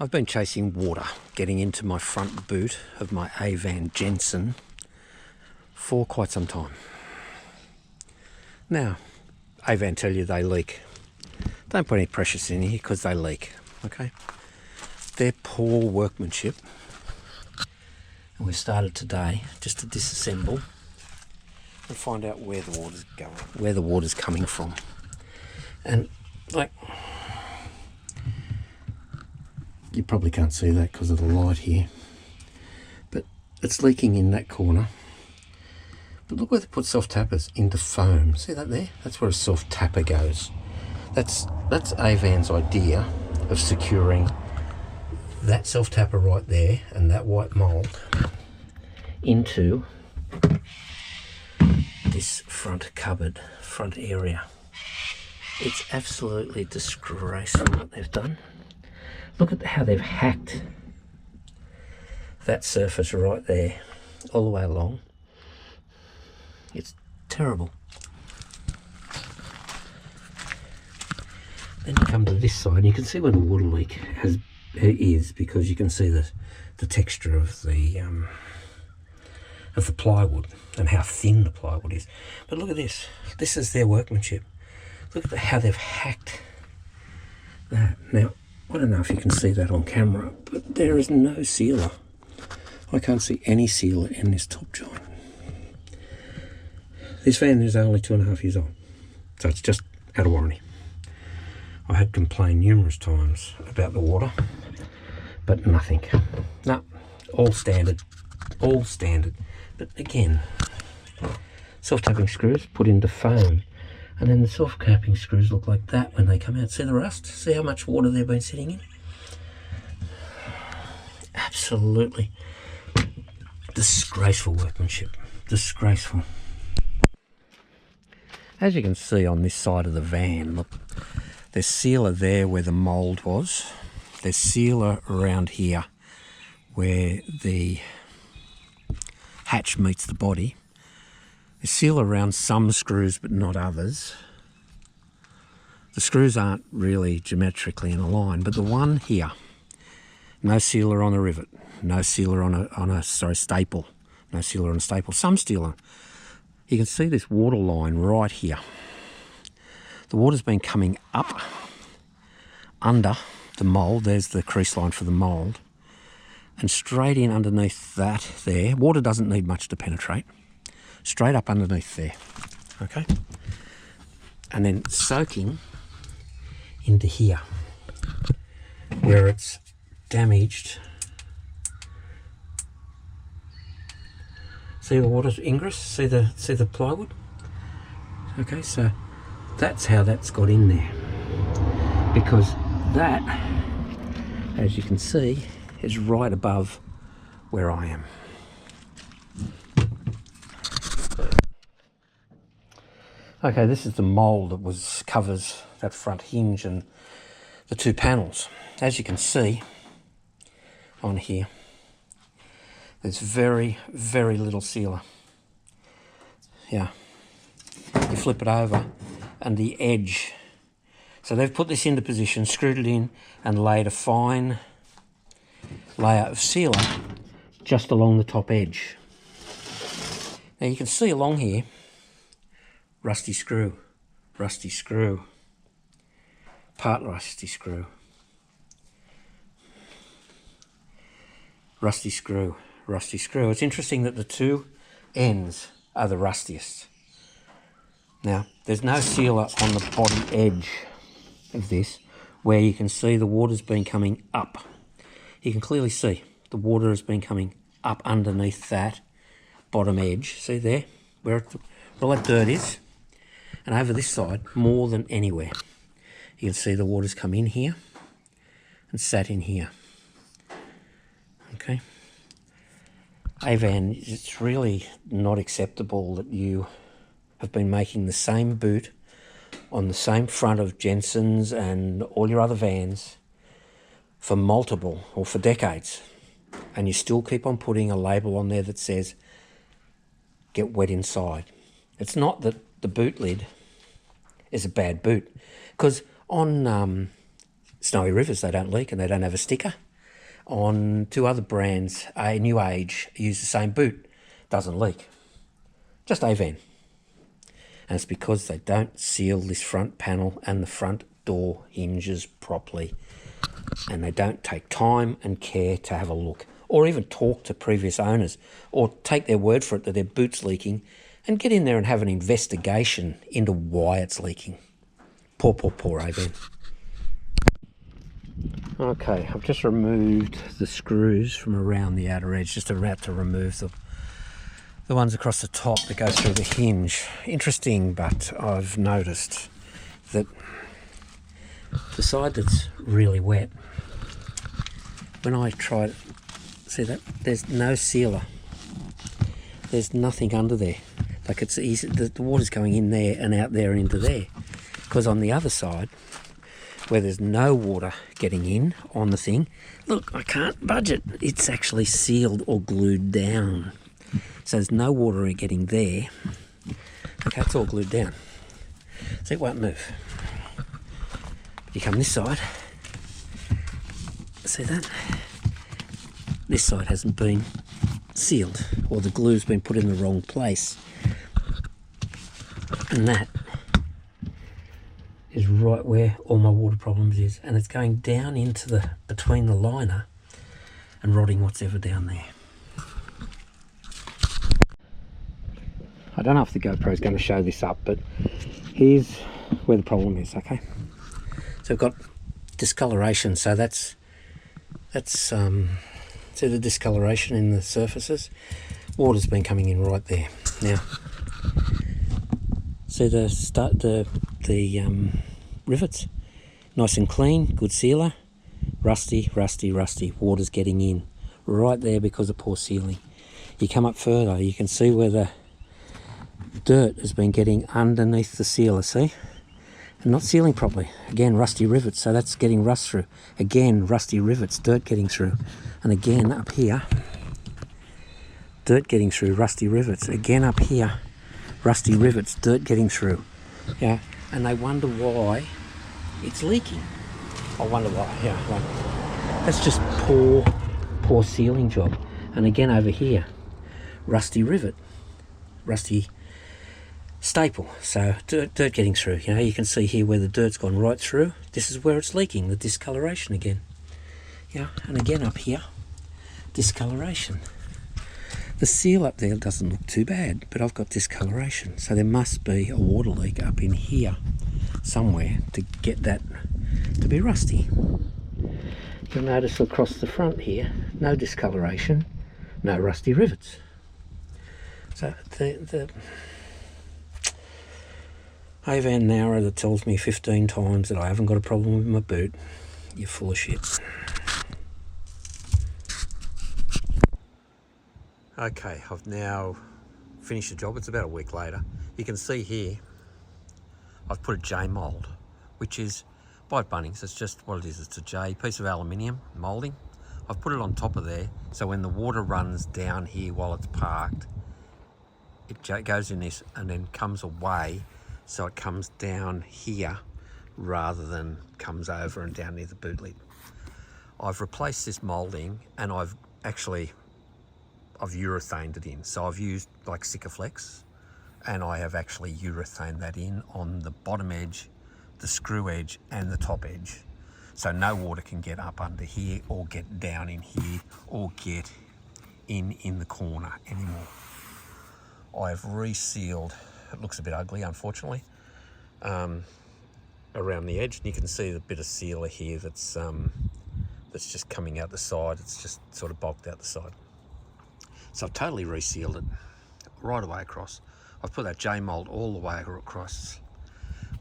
I've been chasing water, getting into my front boot of my Avan Jensen for quite some time. Now, Avan tell you they leak. Don't put any precious in here because they leak, okay? They're poor workmanship. And we've started today just to disassemble and find out where the water's going, where the water's coming from. And like, you probably can't see that because of the light here, but it's leaking in that corner. But look where they put soft tappers, into foam. See that there? That's where a soft tapper goes. That's Avan's idea of securing that soft tapper right there and that white mould into this front cupboard, front area. It's absolutely disgraceful what they've done. Look at how they've hacked that surface right there, all the way along. It's terrible. Then you come to this side, and you can see where the water leak is because you can see the texture of the plywood and how thin the plywood is. But look at this. This is their workmanship. Look at how they've hacked that. Now, I don't know if you can see that on camera, but there is no sealer. I can't see any sealer in this top joint. This van is only 2.5 years old, so it's just out of warranty. I had complained numerous times about the water, but nothing. No, all standard, all standard. But again, soft tapping screws put into foam. And then the soft capping screws look like that when they come out. See the rust? See how much water they've been sitting in? Absolutely disgraceful workmanship. Disgraceful. As you can see on this side of the van, look, there's sealer there where the mould was. There's sealer around here where the hatch meets the body. There's sealer around some screws but not others. The screws aren't really geometrically in a line, but the one here, no sealer on a rivet, no sealer on a staple, no sealer on a staple, some sealer. You can see this water line right here. The water's been coming up under the mould. There's the crease line for the mould, and straight in underneath that there. Water doesn't need much to penetrate. Straight up underneath there, okay? And then soaking into here, where it's damaged. See the water's ingress? See the plywood? Okay, so that's how that's got in there. Because that, as you can see, is right above where I am. Okay, this is the mould that covers that front hinge and the two panels. As you can see on here, there's very, very little sealer. Yeah, you flip it over and the edge. So they've put this into position, screwed it in and laid a fine layer of sealer just along the top edge. Now you can see along here, rusty screw, part rusty screw, rusty screw, rusty screw. It's interesting that the two ends are the rustiest. Now, there's no sealer on the bottom edge of this where you can see the water's been coming up. You can clearly see the water has been coming up underneath that bottom edge. See there, where all that dirt is? And over this side, more than anywhere, you can see the water's come in here and sat in here. Okay. Avan, it's really not acceptable that you have been making the same boot on the same front of Jensen's and all your other vans for multiple or for decades, and you still keep on putting a label on there that says get wet inside. It's not that the boot lid is a bad boot, because on snowy rivers they don't leak and they don't have a sticker. on 2 other brands, a New Age, use the same boot, doesn't leak. Just Avan. And it's because they don't seal this front panel and the front door hinges properly, and they don't take time and care to have a look, or even talk to previous owners, or take their word for it that their boot's leaking, and get in there and have an investigation into why it's leaking. Poor Avan. Okay, I've just removed the screws from around the outer edge, just about to remove the ones across the top that go through the hinge. Interesting, but I've noticed that the side that's really wet, when I tried, see that? There's no sealer. There's nothing under there. Like, it's easy, the water's going in there and out there and into there. Because on the other side, where there's no water getting in on the thing, look, I can't budge it. It's actually sealed or glued down. So there's no water getting there. Okay, it's all glued down. So it won't move. You come this side, see that? This side hasn't been sealed, or the glue's been put in the wrong place. And that is right where all my water problems is, and it's going down into the between the liner and rotting what's ever down there. I don't know if the GoPro is going to show this up, but here's where the problem is. Okay, so we've got discoloration, so that's see the discoloration in the surfaces. Water's been coming in right there. Now see the rivets, nice and clean, good sealer. Rusty, water's getting in right there because of poor sealing. You come up further, you can see where the dirt has been getting underneath the sealer, see? And not sealing properly. Again, rusty rivets, so that's getting rust through. Again, rusty rivets, dirt getting through. And again, up here, dirt getting through, rusty rivets. Again, up here, rusty rivets, dirt getting through. Yeah, and they wonder why it's leaking. I wonder why, yeah. Like, that's just poor sealing job. And again over here, rusty rivet, rusty staple, so dirt getting through. You know, you can see here where the dirt's gone right through. This is where it's leaking, the discoloration again. Yeah, and again up here, discoloration. The seal up there doesn't look too bad, but I've got discoloration, so there must be a water leak up in here somewhere to get that to be rusty. You'll notice across the front here, no discoloration, no rusty rivets. So the Avan Nowra that tells me 15 times that I haven't got a problem with my boot, you're full of shit. Okay, I've now finished the job. It's about a week later. You can see here, I've put a J mould, which is by Bunnings. It's just what it is. It's a J piece of aluminium moulding. I've put it on top of there, so when the water runs down here while it's parked, it goes in this and then comes away, so it comes down here rather than comes over and down near the boot lid. I've replaced this moulding and I've urethaned it in. So I've used like Sikaflex, and I have actually urethaned that in on the bottom edge, the screw edge and the top edge. So no water can get up under here or get down in here or get in the corner anymore. I've resealed, it looks a bit ugly unfortunately, around the edge. And you can see the bit of sealer here that's just coming out the side. It's just sort of bulked out the side. So I've totally resealed it right away across. I've put that J mould all the way across.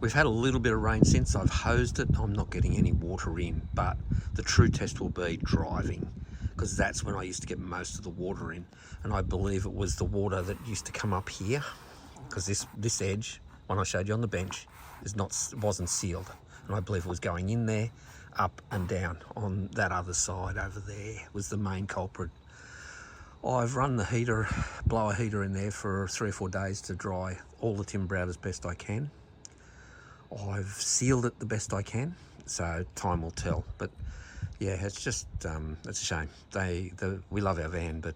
We've had a little bit of rain since. I've hosed it. I'm not getting any water in, but the true test will be driving, because that's when I used to get most of the water in. And I believe it was the water that used to come up here, because this edge, when I showed you on the bench, wasn't sealed. And I believe it was going in there, up and down on that other side over there was the main culprit. I've run the blower heater in there for 3 or 4 days to dry all the timber out as best I can. I've sealed it the best I can, so time will tell. But Yeah, it's just it's a shame. We love our van, but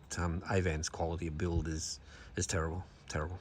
Avan's quality of build is terrible, terrible.